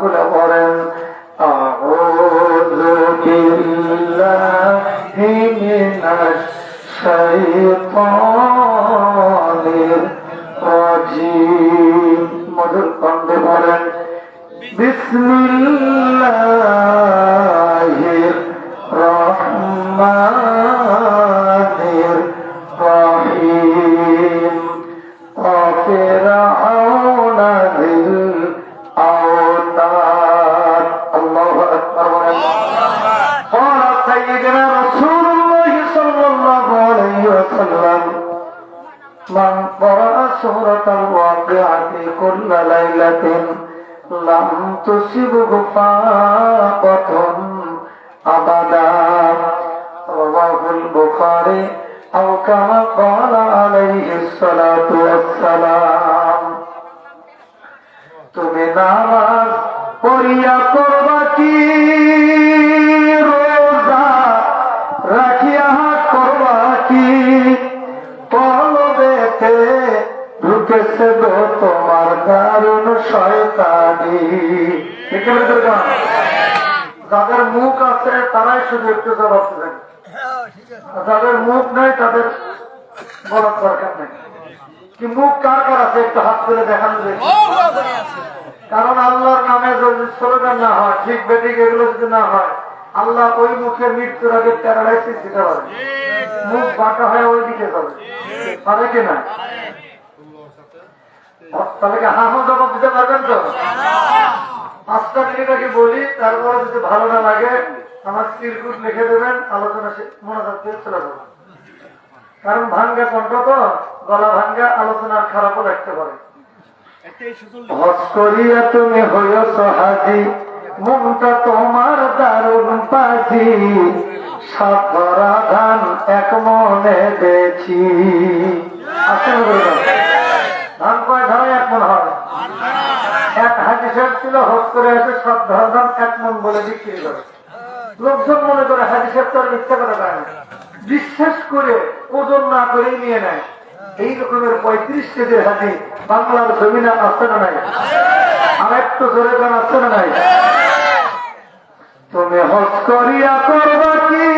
খুলে পড়েন আউযু বিল্লাহি মিনাশ শাইতানির রাজিম। মধুর কণ্ঠে পড়েন বিসমিল্লাহির রহমানির রহিম। وفرعون ذي الأوتاد الله أكبر قال سيدنا رسول الله صلى الله عليه وسلم من قرأ سورة الواقعة كل ليلة لم تصبه فاقة أبدا رواه البخاري أو كما قال عليه الصلاة والسلام। তুমি নামাজ পড়িয়া করবা কি, রোজা রাখিয়া করবা কি, কলবেতে ঢুকেছে গো তোমার দারুণ শয়তানি। যাদের মুখ আছে তারাই শুধু একটু জবাব দেবেন, যাদের মুখ নাই তাদের বলার দরকার নেই। কি মুখ কার কার আছে একটু হাত করে দেখানো যায়। কারণ আল্লাহর নামে যদি স্লোগান না হয়, ঠিক বেঠিক এগুলো যদি না হয়, আল্লাহ ওই মুখে মৃত্যুর আগে প্যারালাইসিস দিতে পারে, মুখ বাঁকা হয়ে ওই দিকে যাবে, পারে কিনা? তাহলে কি হা হা জবাব দিতে পারবেন তো? 5টা মিনিট বলি, তারপরে যদি ভালো না লাগে আমার চিরকুট লিখে দেবেন, আলোচনা মনোযোগ দিয়ে চলে যাবেন। কারণ ভাঙ্গা কণ্ঠ তো, গলা ভাঙ্গা, আলোচনা খারাপও লাগতে পারে। হজ করিয়া তুমি হইছ হাজি, মনটা তোমার দারুণ পাজি, সাতরা ধান এক মনে দেখি। ধান কয় ধান এক মন হয়? এক হাজি সাহেব ছিল, হজ করে এসে 7 ধান 1 মন বলে বিক্রি করে। লোকজন মনে করে হাজি সাহেব তো আর ইচ্ছা করা যায় না, বিশ্বাস করে ওজন না করেই নিয়ে নেয়। এই রকমের 35 কেজির হাজি বাংলার জমিনে আসছে না নাই? আর একটু জোরে গান আসছে না নাই? তুমি হজ করিয়া করবা কি,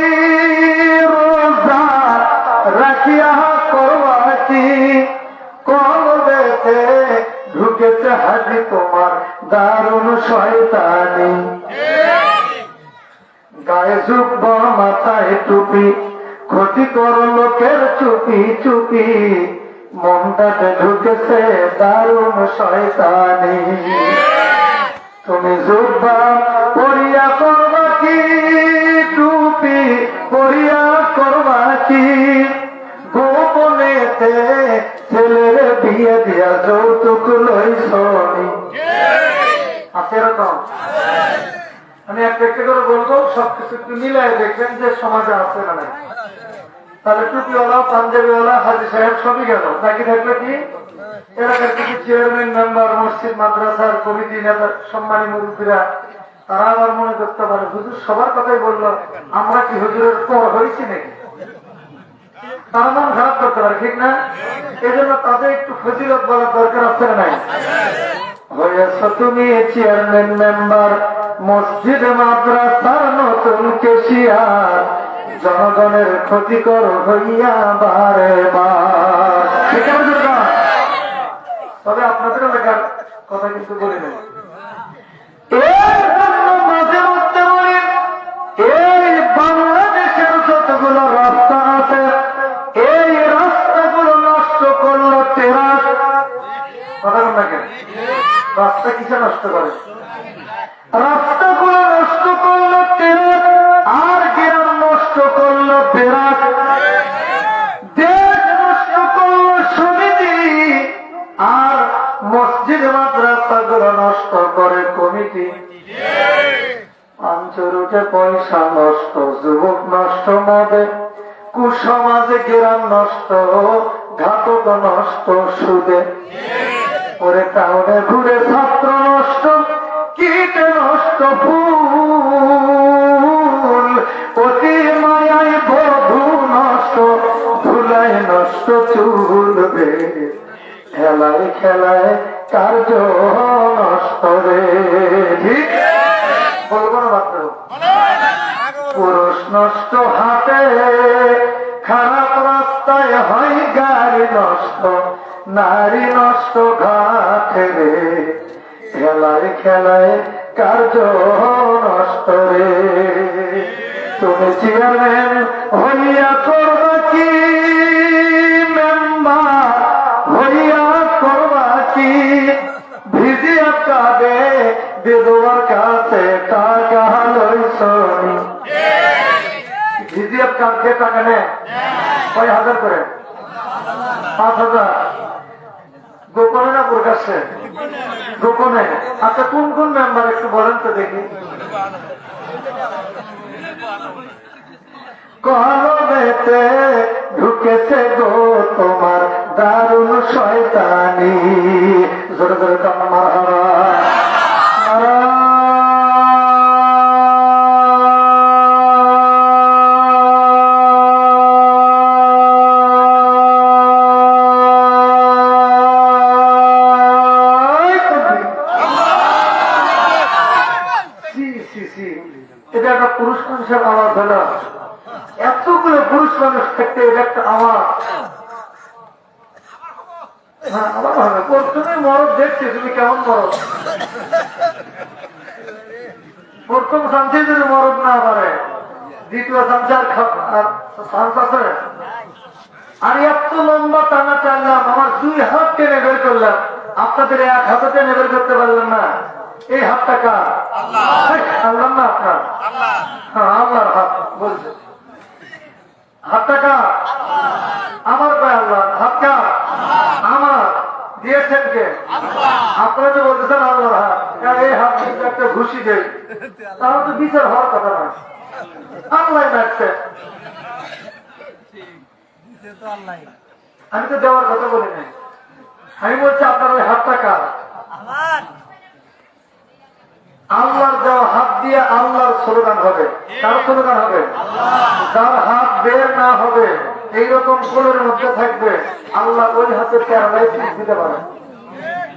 রোজা রাখিয়া করবা কি, কলবেতে ঢুকেছে হাজি তোমার দারুণ শয়তানি। গায়ে জুব্ব মাথায় টুপি, ক্ষতি কর লোকের চুপি চুপি, মনটাতে ঢুকেছে দারুণ শয়তানি। তুমি জুব্বা পরিয়া করবা কি, টুপি পরিয়া করবা কি, গোপনেতে ছেলের বিয়ে দিয়া যৌতুক লইছনি। আছে এরকম? আমি একটা একটা করে বলবো, সবকিছু একটু মিলাই দেখবেন যে সমাজে আছে না নাই। তাহলে টুপিওয়ালা, পাঞ্জাবিওয়ালা, হাজি সাহেব সবই গেল, বাকি থাকলে কি এলাকার কিছু চেয়ারম্যান, মেম্বার, মসজিদ, মাদ্রাসার কমিটি, নেতা, সম্মানী মুরব্বীরা, তারা আবার মনে করতে পারে হুজুর সবার কথাই বললো, আমরা কি হুজুরের পর হয়েছি নাকি? তারা মন খারাপ করতে পারে, ঠিক না? এই জন্য তাদের একটু ফজিলত বলার দরকার আছে না নাই? হয়েছ তুমি চেয়ারম্যান, মেম্বার, মসজিদ, মাদ্রাসার নতুন কেশিয়ার, জনগণের ক্ষতিকর হইয়া বারে বার। তবে আপনাদের এলাকার কথা কিন্তু বলি নাই। এর জন্য মাঝে মধ্যে বলি, এই বাংলাদেশের যতগুলো রাস্তা আছে, এই রাস্তাগুলো নষ্ট করলো তেরাস। কথা বল না কেন? রাস্তা কিসে নষ্ট করে? রাস্তাগুলো নষ্ট করলো তেরাস, আর গ্রাম নষ্ট করলো বেরাস, দেশ নষ্ট করলো সমিতি, আর মসজিদ মাদ্রাসাগুলো নষ্ট করে কমিটি। পাঞ্চের উঠে পয়সা নষ্ট, যুবক নষ্ট মদে, কুসমাজে গ্রাম নষ্ট, ঘাতক নষ্ট সুদে, ওরে টাউনে ঘুরে ছাত্র নষ্ট, কীটে নষ্ট ফুল, অতি মায়ায় বধূ নষ্ট, ধুলায় নষ্ট চুলবে, খেলায় খেলায় কার্য নষ্ট রে। নারী নষ্ট ঘাটে রে, খেলায় খেলায় কার্য নষ্ট রে। তুমি চেয়ারম্যান হইয়া করবা কি, মেম্বার হইয়া করবা কি, ভিজিয়া কাঁদে বিধবার কাছে টাকা লইছনি। ভিজিয়া কাঁদে টাকা নেয় কয় হাজার করে? 5,000। গোপনে না প্রকাশ্যে? গোপনে। আচ্ছা কোন কোন মেম্বার একটু বলেন তো দেখি। কলমেতে ঢুকেছে গো তোমার দারুণ শয়তানি। জোরে জোরে কান্না মারহাবা। এটা একটা পুরুষ মানুষের আওয়াজ হলো। এতগুলো পুরুষ মানুষ থাকতে এটা একটা আওয়াজ। হ্যাঁ আবার হবে। প্রথমে মরদ দেখছি তুমি কেমন মরদ। প্রথম শান্তি যদি মরদ না পারে, দ্বিতীয় শান্তি আর শান্ত আছে। আর এত লম্বা টানা টানলাম, আমার 2 হাত টেনে বের করলাম, আপনাদের 1 হাতে টেনে বের করতে পারলেন না। এই হাতটা কার? আল্লাহ না আপনার? হ্যাঁ আল্লাহর হাত বলছে। হাতটা কার? আমার পায়ে আল্লাহ। হাত কার? আমার। দিয়েছেন কে? আপনারা যে বলতেছেন আল্লাহর হাত, এই হাত একটা ঘুষি দেয়, তাহলে তো বিচার হওয়ার কথা না। আল্লাহ নাচছে, আমি তো দেওয়ার কথা বলি নাই। আমি বলছি আপনার ওই হাতটা কার? আল্লাহর দেওয়া হাত দিয়ে আল্লাহর স্লোগান হবে। কার স্লোগান হবে? যার হাত বের না হবে, এইরকম কোলের মধ্যে থাকবে, আল্লাহ ওই হাতের কেরালায় পিস দিতে পারে।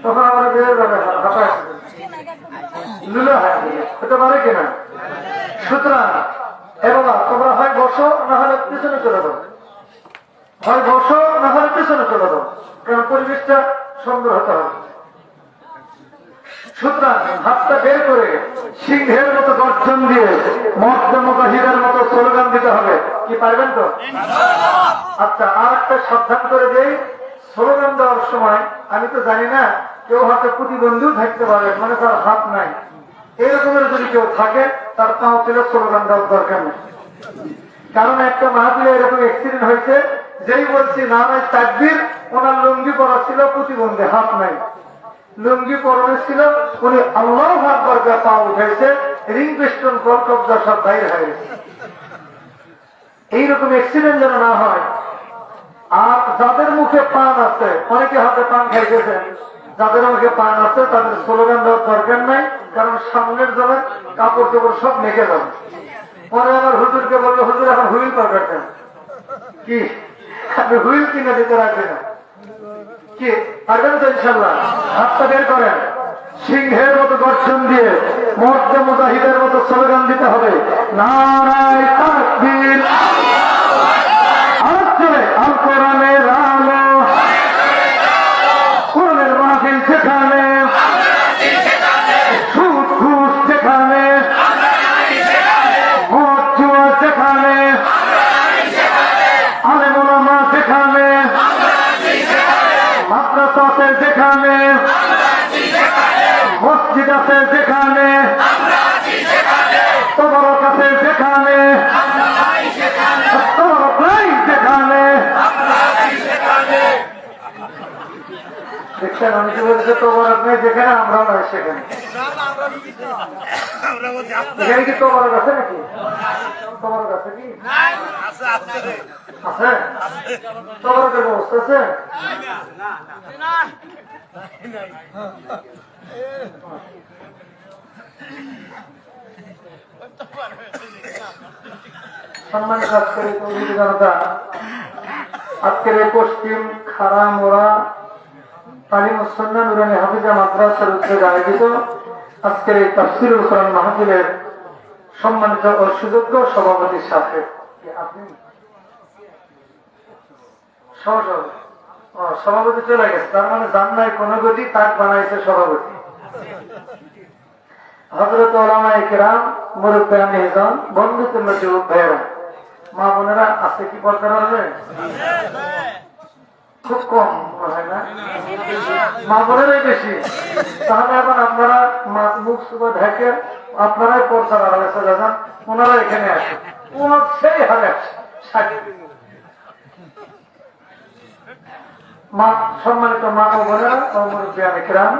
তখন আমরা বের যাবে হাতায় লুলো হতে পারে কিনা। সুতরাং এবার তোমরা হয় বসো, না হলে পিছনে চলে যাও। হয় বসো, না হলে পিছনে চলে যাও, কারণ পরিবেশটা সুন্দর হতে হবে। সুতরাং হাতটা বের করে সিংহের মতো গর্জন দিয়ে মুজাহিদের মতো স্লোগান দিতে হবে। কি পারবেন তো? আচ্ছা আর একটা সাবধান করে দেই, স্লোগান দেওয়ার সময় আমি তো জানি না, কেউ হাতে প্রতিবন্ধীও থাকতে পারে, মানে তার হাত নাই, এরকমের যদি কেউ থাকে তার পাও ছিল স্লোগান দেওয়ার দরকার নেই। কারণ একটা মাহফিলে এরকম অ্যাক্সিডেন্ট হয়েছে, যেই বলছি নারায় তাকবীর, ওনার লুঙ্গি পরা ছিল প্রতিবন্ধী, হাত নাই। লুঙ্গি পরনে ছিল, উনি আল্লাহু আকবার করে পা উঠেছে, রিং পিস্টন কল কবজা সব বাইরে হয়ে গেছে। এইরকম অ্যাক্সিডেন্ট যেন না হয়। আর যাদের মুখে পান আছে, অনেকে হাতে পান খাইতেছেন, যাদের মুখে পান আছে তাদের স্লোগান দেওয়ার দরকার নাই, কারণ সামনের জন্য কাপড় চোপড় সব মেখে যাবে। পরে আবার হুজুরকে বললো, হুজুর এখন হুইল পাবেন কি? আপনি হুইল কিনে দিতে রাখবেন না কি? পারবেন তো ইনশাল্লাহ? হাতটা বের করেন, সিংহের মতো গর্জন দিয়ে মুজাহিদের মতো স্লোগান দিতে হবে। নারায়ে তাকবীর, আল কোরআনের আলো, কোরআনের মাহফিল সেখানে, সুদ ঘুষ সেখানে, মদ জুয়া সেখানে, আলেম ওলামা সেখানে, মাদ্রাসা আছে যেখানে, মসজিদ আছে যেখানে, তবরক আছে যেখানে, তবরক নাই যেখানে। দেখছেন আমি কি বলছি? তবরক নেই যেখানে, আমরাও নাই সেখানে। এখানে কি তবরক আছে নাকি? তবরক আছে কি? আছে? তবরকের ব্যবস্থা আছে? সম্মানিত আজকের তৌহিদি জনতা, আজকের এই পশ্চিম খারামোড়া তালিমুস সুন্নাহ নুরানী হাফিজা মাদ্রাসার উদ্যোগে আয়োজিত আজকের এই তাফসীরুল কোরআন মাহফিলের সম্মানিত ও সুযোগ্য সভাপতির সাথে সভাপতি চলে গেছে, তার মানে জান নাই কোন গতি, তাক বানাইছে সভাপতি। হযরত উলামায়ে কেরাম, মুরব্বিয়ানে ইজম, বন্ধুত্ব যুবক ভাইয়েরা, মা বোনেরা, আছে কি পর্দা হবে? খুব কম হয় না, মা বোনেরাই বেশি। তাহলে এখন আপনারা মুখ সুবা ঢেকে আপনারাই পর্দার আড়ালে চলে যান, ওনারা এখানে আসেন, ওনার সেই হারে আসে। সম্মানিত মা ও বোনেরা ও মুরব্বিয়ানে কেরাম,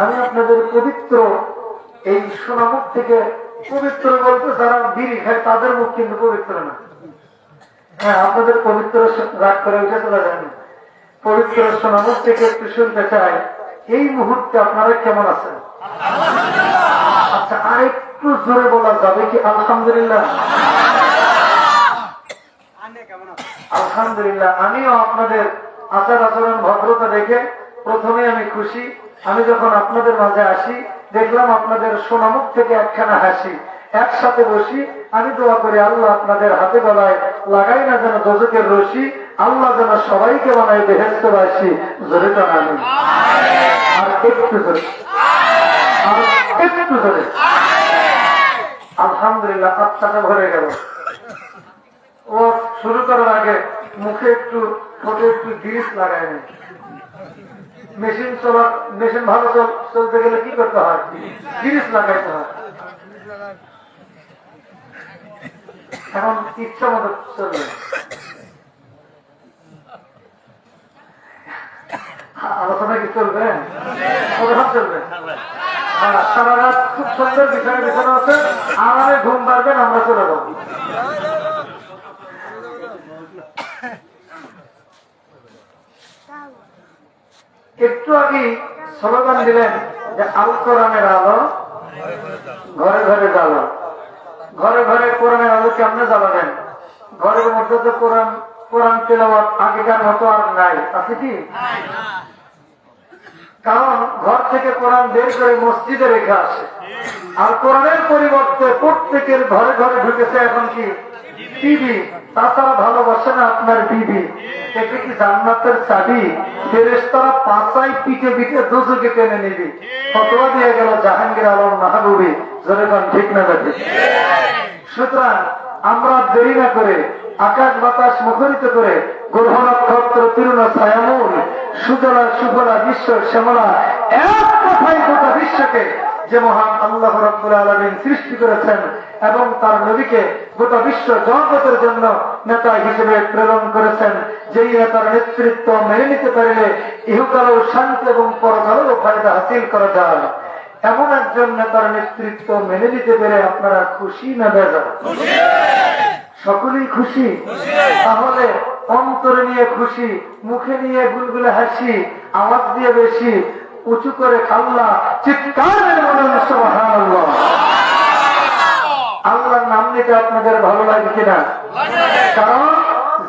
আমি আপনাদের পবিত্র এই সোনামুখ থেকে, পবিত্র বলতে যারা বিড়ি খায় তাদের মুখ কিন্তু পবিত্র না। হ্যাঁ, আপনাদের পবিত্র রাগ করে উঠে চলে যান। পবিত্র সোনামুখ থেকে একটু শুনতে চাই, এই মুহূর্তে আপনারা কেমন আছেন? আচ্ছা, আর একটু জোরে বলা যাবে কি আলহামদুলিল্লাহ? আলহামদুলিল্লাহ। আমিও আপনাদের আচার আচরণ ভদ্রতা দেখে প্রথমে আমি খুশি। আমি যখন আপনাদের মাঝে আসি, দেখলাম আপনাদের সোনামুখ থেকে একখানা হাসি, একসাথে বসি। আমি দোয়া করি আল্লাহ আপনাদের হাতে গলায় লাগাই না যেন দোজকের রশি, আল্লাহ যেন সবাইকে বানাই বেহেশতবাসী। জোরে তো আমি আর একটু জোরে, আর একটু জোরে। আলহামদুলিল্লাহ, আত্মাটা ভরে গেল। ও শুরু করার আগে মুখে একটু, ঠোঁটে একটু গ্রিস লাগায় নেই। মেশিন ভালো চলতে গেলে কি করতে হয়? গ্রিস লাগাইতে হয়। এখন ইচ্ছা মতো চলবে, আলোচনা কি চলবে? চলবে। সারা রাত খুব সুন্দর বিছানা বিছানা আছে, আরামে ঘুম পারবেন, আমরা চলে যাবো। একটু আগে স্লোগান দিলেন যে আল কোরআনের আলো ঘরে ঘরে জ্বালো। ঘরে ঘরে কোরআনের আলো কেমনে জ্বালাবেন? ঘরের মধ্যে তো কোরআন তেলাওয়াত আগেকার মতো আর নাই, আছে কি? কারণ ঘর থেকে কোরআন বের করে মসজিদে রেখে আসে, আর কোরআনের পরিবর্তে প্রত্যেকের ঘরে ঘরে ঢুকেছে এখন কি? টিভি। তাছাড়া ভালোবাসে না আপনার বিবি। এতে কি জান্নাতের চাবি? ফেরেশতারা পাঁচাই পিঠে পিঠে দুজকে টেনে নিবি। ফতোয়া দিয়ে গেল জাহাঙ্গীর আলম মাহবুবী। জনগণ ঠিক না বেঠিক? সুতরাং আমরা দেরি না করে, আকাশ বাতাস মুখরিত করে, গ্রহ নক্ষত্র তীর্ণ ছায়ামূল, সুজলা সুফলা বিশ্ব শ্যামলা, এক কথায় গোটা বিশ্বকে যে মহান আল্লাহ রাব্বুল আলামিন সৃষ্টি করেছেন এবং তার নবীকে গোটা বিশ্ব জগতের জন্য নেতা হিসেবে প্রেরণ করেছেন, যেই নেতার নেতৃত্ব মেনে নিতে পারলে ইহকালেও শান্তি এবং পরকালেও ফায়দা হাসিল করা যায়, এমন একজন নেতার নেতৃত্ব মেনে নিতে পেরে আপনারা খুশি না বেজার? সকলেই খুশি। তাহলে অন্তরে নিয়ে খুশি, মুখে নিয়ে গুলগুলে হাসি, আওয়াজ দিয়ে বেশি উঁচু করে খাল্লা চিৎকার বলুন সুবহানাল্লাহ। আল্লাহর নাম নিতে আপনাদের ভালো লাগে কিনা? কারণ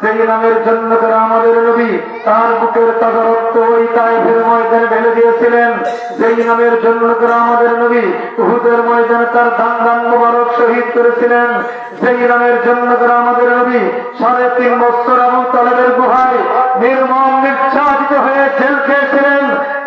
যেই নামের জন্য করে আমাদের নবী তার বুকের তাজা রক্ত ওই তায়েফের ময়দানে ঢেলে দিয়েছিলেন, যেই নামের জন্য করে আমাদের নবী উহুদের ময়দানে তার দান মুবারক শহীদ করেছিলেন, যেই নামের জন্য করে আমাদের নবী 3.5 বছর আবু তালেবের গুহায় নির্মম নির্যাতিত হয়ে জেল খেয়েছিলেন,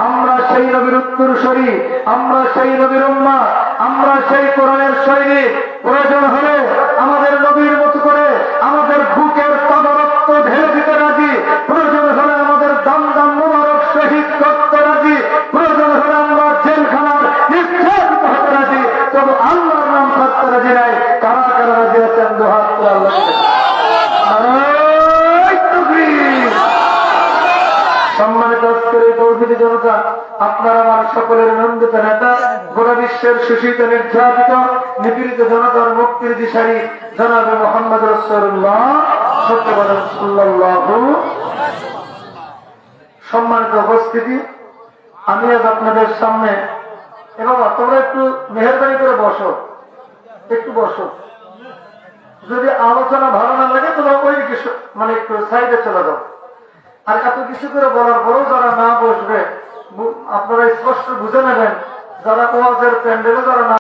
আমরা সেই নবীর উত্তরসূরি, আমরা সেই নবীর উম্মাহ, আমরা সেই কোরআনের সৈনিক। প্রয়োজন হলে আমাদের নবীর মতো করে আমাদের বুকের তাজা রক্ত ঢেলে দিতে রাজি, প্রয়োজন হলে আমাদের দাম মুবারক শহীদ করতে রাজি, প্রয়োজন হলে আমরা জেলখানার নির্যাতিত হতে রাজি, তবে আল্লাহর নাম ছাড়তে রাজি নাই। কারা কারা রাজি আছেন? দুহাত করে আল্লাহ। সম্মানিত তৌহিদি জনতা, আপনার আমার সকলের নন্দিত নেতা, গোটা বিশ্বের শোষিত নির্যাতিত নিপীড়িত জনতার মুক্তির দিশারি জনাবে মুহাম্মদ রাসূলুল্লাহ সাল্লাল্লাহু। সম্মানিত উপস্থিতি, আমি আজ আপনাদের সামনে, এবং তোমরা একটু মেহেরবানি করে বসো, একটু বসো। যদি আলোচনা ভালো না লাগে তোমরা ওই কিছু মানে একটু সাইডে চলে যাও। আর এত কিছু করে বলার পরও যারা না বসবে, আপনারা স্পষ্ট বুঝে নেবেন, যারা ওয়াজের প্যান্ডেলে যারা না